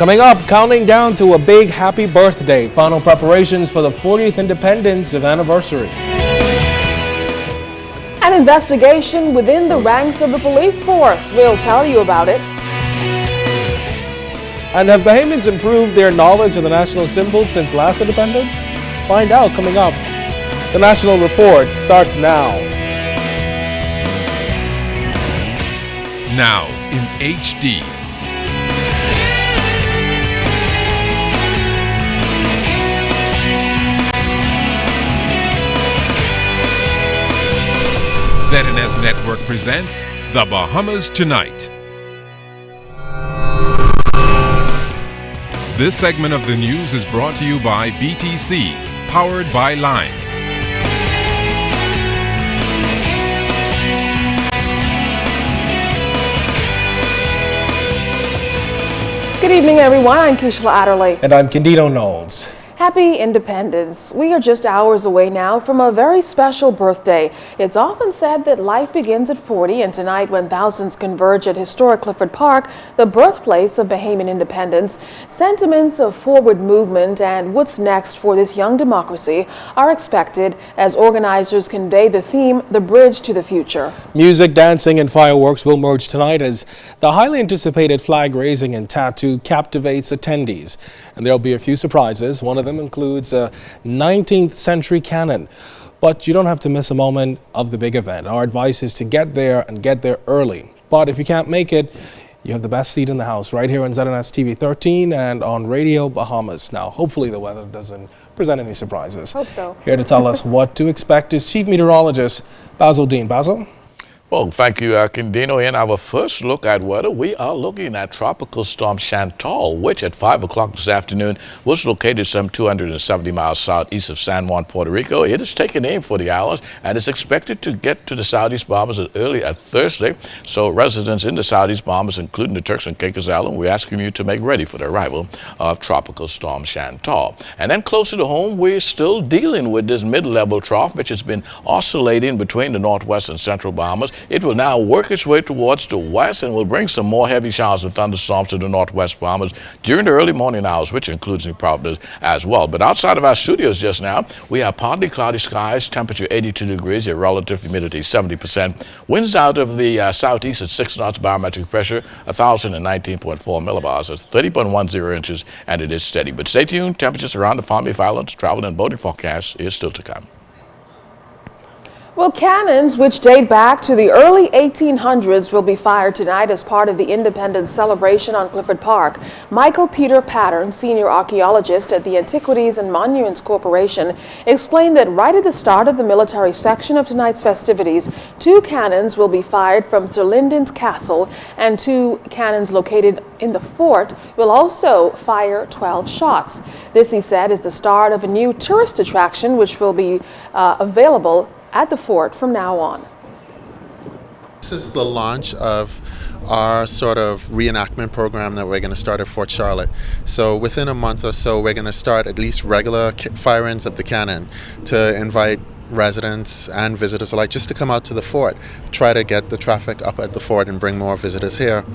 Coming up, counting down to a big happy birthday. Final preparations for the 40th independence anniversary. An investigation within the ranks of the police force. We'll tell you about it. And have Bahamians improved their knowledge of the national symbols since last independence? Find out coming up. The National Report starts now. Now in HD. ZNS Network presents The Bahamas Tonight. This segment of the news is brought to you by BTC, powered by Lime. Good evening, everyone. I'm Kishla Adderley. And I'm Candido Knowles. Happy Independence. We are just hours away now from a very special birthday. It's often said that life begins at 40, and tonight when thousands converge at historic Clifford Park, the birthplace of Bahamian independence, sentiments of forward movement and what's next for this young democracy are expected as organizers convey the theme, The Bridge to the Future. Music, dancing, and fireworks will merge tonight as the highly anticipated flag raising and tattoo captivates attendees. And there'll be a few surprises. One of them includes a 19th century cannon. But you don't have to miss a moment of the big event. Our advice is to get there and get there early. But if you can't make it, you have the best seat in the house right here on ZNS TV 13 and on Radio Bahamas. Now, hopefully the weather doesn't present any surprises. Hope so. Here to tell us what to expect is Chief Meteorologist Basil Dean. Basil? Well, thank you, Kendino. In our first look at weather, we are looking at Tropical Storm Chantal, which at 5 o'clock this afternoon was located some 270 miles southeast of San Juan, Puerto Rico. It is taking aim for the islands and is expected to get to the southeast Bahamas as early as Thursday. So residents in the southeast Bahamas, including the Turks and Caicos Islands, we're asking you to make ready for the arrival of Tropical Storm Chantal. And then closer to home, we're still dealing with this mid-level trough, which has been oscillating between the northwest and central Bahamas. It will now work its way towards the west and will bring some more heavy showers and thunderstorms to the northwest Bahamas during the early morning hours, which includes New Providence as well. But outside of our studios just now, we have partly cloudy skies, temperature 82 degrees, your relative humidity 70%. Winds out of the southeast at 6 knots, barometric pressure 1,019.4 millibars, that's 30.10 inches, and it is steady. But stay tuned, temperatures around the Palm Beach Islands, travel and boating forecast is still to come. Well, cannons, which date back to the early 1800s, will be fired tonight as part of the Independence celebration on Clifford Park. Michael Peter Pattern, senior archaeologist at the Antiquities and Monuments Corporation, explained that right at the start of the military section of tonight's festivities, 2 cannons will be fired from Sir Lyndon's Castle, and 2 cannons located in the fort will also fire 12 shots. This, he said, is the start of a new tourist attraction which will be available at the fort from now on. This is the launch of our sort of reenactment program that we're going to start at Fort Charlotte. So within a month or so, we're going to start at least regular fire-ins of the cannon to invite residents and visitors alike just to come out to the fort, try to get the traffic up at the fort and bring more visitors here.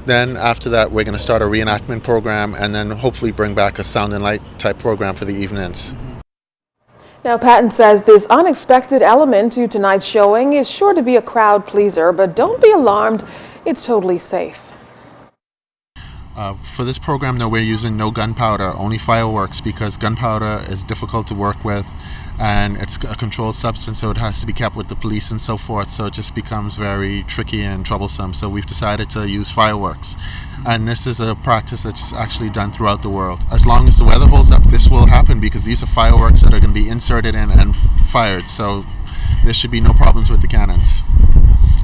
Then after that, we're going to start a reenactment program and then hopefully bring back a sound and light type program for the evenings. Now, Patton says this unexpected element to tonight's showing is sure to be a crowd pleaser, but don't be alarmed, it's totally safe. For this program, though, we're using no gunpowder, only fireworks, because gunpowder is difficult to work with and it's a controlled substance, so it has to be kept with the police and so forth, so it just becomes very tricky and troublesome. So we've decided to use fireworks, and this is a practice that's actually done throughout the world. As long as the weather holds up, this will happen because these are fireworks that are going to be inserted in and fired, so there should be no problems with the cannons.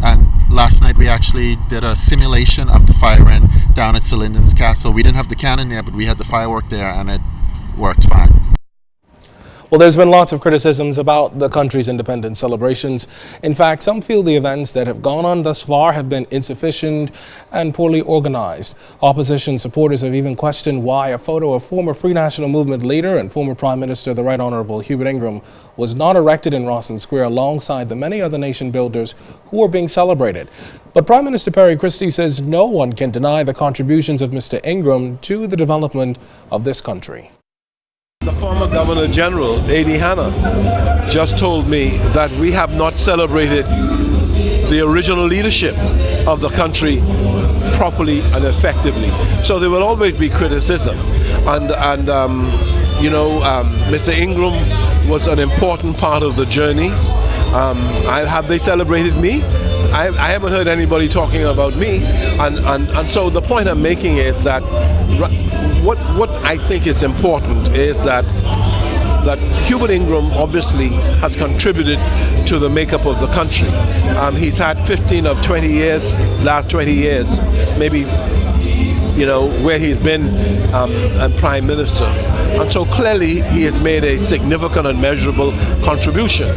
And last night we actually did a simulation of the firing down at Sir Lyndon's Castle. We didn't have the cannon there, but we had the firework there and it worked fine. Well, there's been lots of criticisms about the country's independence celebrations. In fact, some feel the events that have gone on thus far have been insufficient and poorly organized. Opposition supporters have even questioned why a photo of former Free National Movement leader and former Prime Minister, the Right Honourable Hubert Ingraham, was not erected in Rawson Square alongside the many other nation builders who are being celebrated. But Prime Minister Perry Christie says no one can deny the contributions of Mr. Ingraham to the development of this country. The former Governor General, A.D. Hanna, just told me that we have not celebrated the original leadership of the country properly and effectively. So there will always be criticism. Mr. Ingraham was an important part of the journey. Have they celebrated me? I haven't heard anybody talking about me. And so the point I'm making is that what I think is important is that Hubert Ingraham obviously has contributed to the makeup of the country. He's had 15 of 20 years, last 20 years, maybe, where he's been Prime Minister. And so clearly he has made a significant and measurable contribution.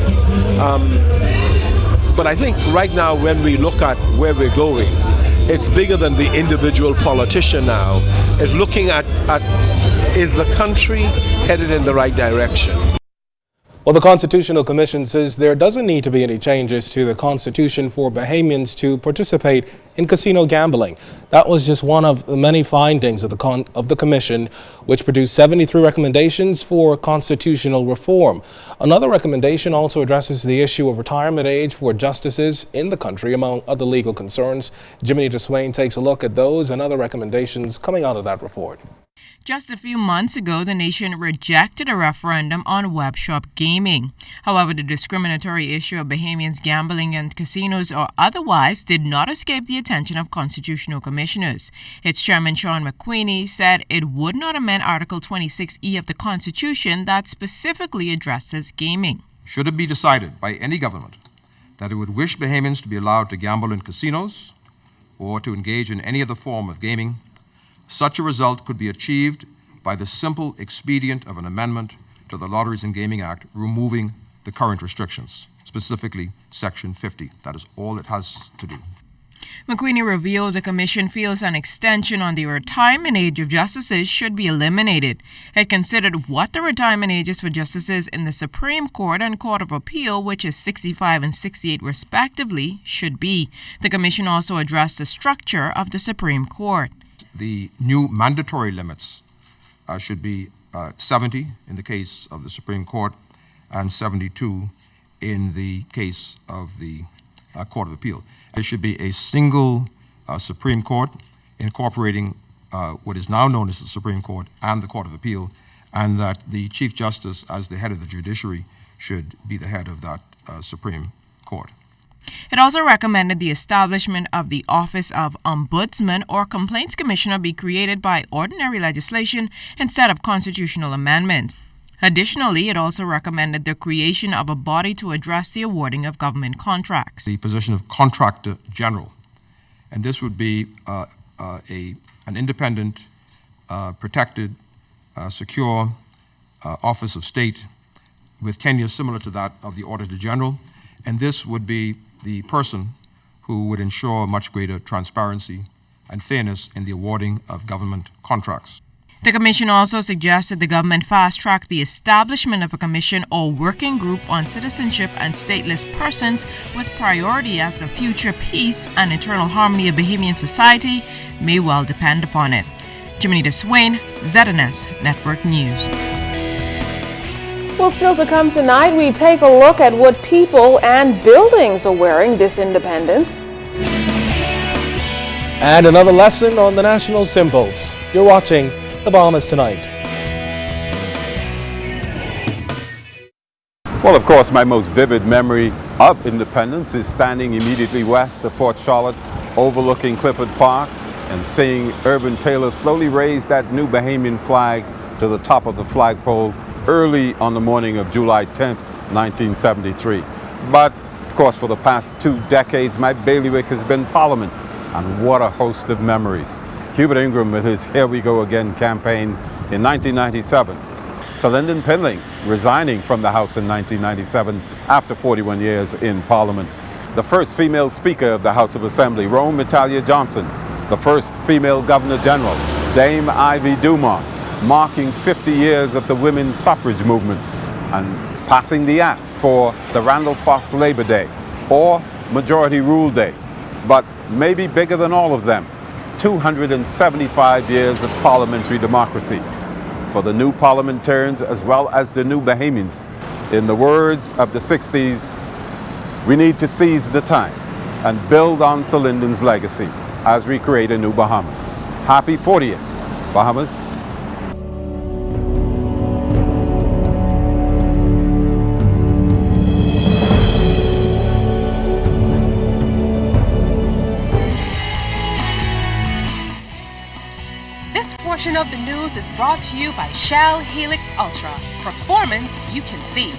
But I think right now when we look at where we're going, it's bigger than the individual politician now. It's looking at is the country headed in the right direction? Well, the Constitutional Commission says there doesn't need to be any changes to the Constitution for Bahamians to participate in casino gambling. That was just one of the many findings of the Commission, which produced 73 recommendations for constitutional reform. Another recommendation also addresses the issue of retirement age for justices in the country, among other legal concerns. Jimmy DeSwain takes a look at those and other recommendations coming out of that report. Just a few months ago, the nation rejected a referendum on web shop gaming. However, the discriminatory issue of Bahamians gambling in casinos or otherwise did not escape the attention of constitutional commissioners. Its chairman, Sean McQueenie, said it would not amend Article 26E of the Constitution that specifically addresses gaming. Should it be decided by any government that it would wish Bahamians to be allowed to gamble in casinos or to engage in any other form of gaming, such a result could be achieved by the simple expedient of an amendment to the Lotteries and Gaming Act, removing the current restrictions, specifically Section 50. That is all it has to do. McQueenie revealed the Commission feels an extension on the retirement age of justices should be eliminated. It considered what the retirement ages for justices in the Supreme Court and Court of Appeal, which is 65 and 68 respectively, should be. The Commission also addressed the structure of the Supreme Court. The new mandatory limits should be 70 in the case of the Supreme Court and 72 in the case of the Court of Appeal. There should be a single Supreme Court incorporating what is now known as the Supreme Court and the Court of Appeal, and that the Chief Justice, as the head of the judiciary, should be the head of that Supreme Court. It also recommended the establishment of the Office of Ombudsman or Complaints Commissioner be created by ordinary legislation instead of constitutional amendments. Additionally, it also recommended the creation of a body to address the awarding of government contracts. The position of Contractor General, and this would be an independent, protected, secure office of state with tenure similar to that of the Auditor General, and this would be the person who would ensure much greater transparency and fairness in the awarding of government contracts. The Commission also suggested the government fast-track the establishment of a commission or working group on citizenship and stateless persons with priority as the future peace and internal harmony of Bahamian society may well depend upon it. Jimmy DeSwain, ZNS Network News. Well, still to come tonight, we take a look at what people and buildings are wearing this independence. And another lesson on the national symbols. You're watching The Bahamas Tonight. Well, of course, my most vivid memory of independence is standing immediately west of Fort Charlotte, overlooking Clifford Park, and seeing Urban Taylor slowly raise that new Bahamian flag to the top of the flagpole early on the morning of July 10th, 1973. But, of course, for the past 2 decades, my bailiwick has been Parliament, and what a host of memories. Hubert Ingraham with his Here We Go Again campaign in 1997 Sir Lyndon Pinling resigning from the House in 1997 after 41 years in Parliament. The first female Speaker of the House of Assembly, Rome Italia Johnson. The first female Governor General, Dame Ivy Dumont, marking 50 years of the women's suffrage movement and passing the act for the Randall Fox Labor Day or Majority Rule Day. But maybe bigger than all of them, 275 years of parliamentary democracy for the new parliamentarians as well as the new Bahamians. In the words of the 60s, we need to seize the time and build on Sir Lyndon's legacy as we create a new Bahamas. Happy 40th, Bahamas. This portion of the news is brought to you by Shell Helix Ultra. Performance you can see.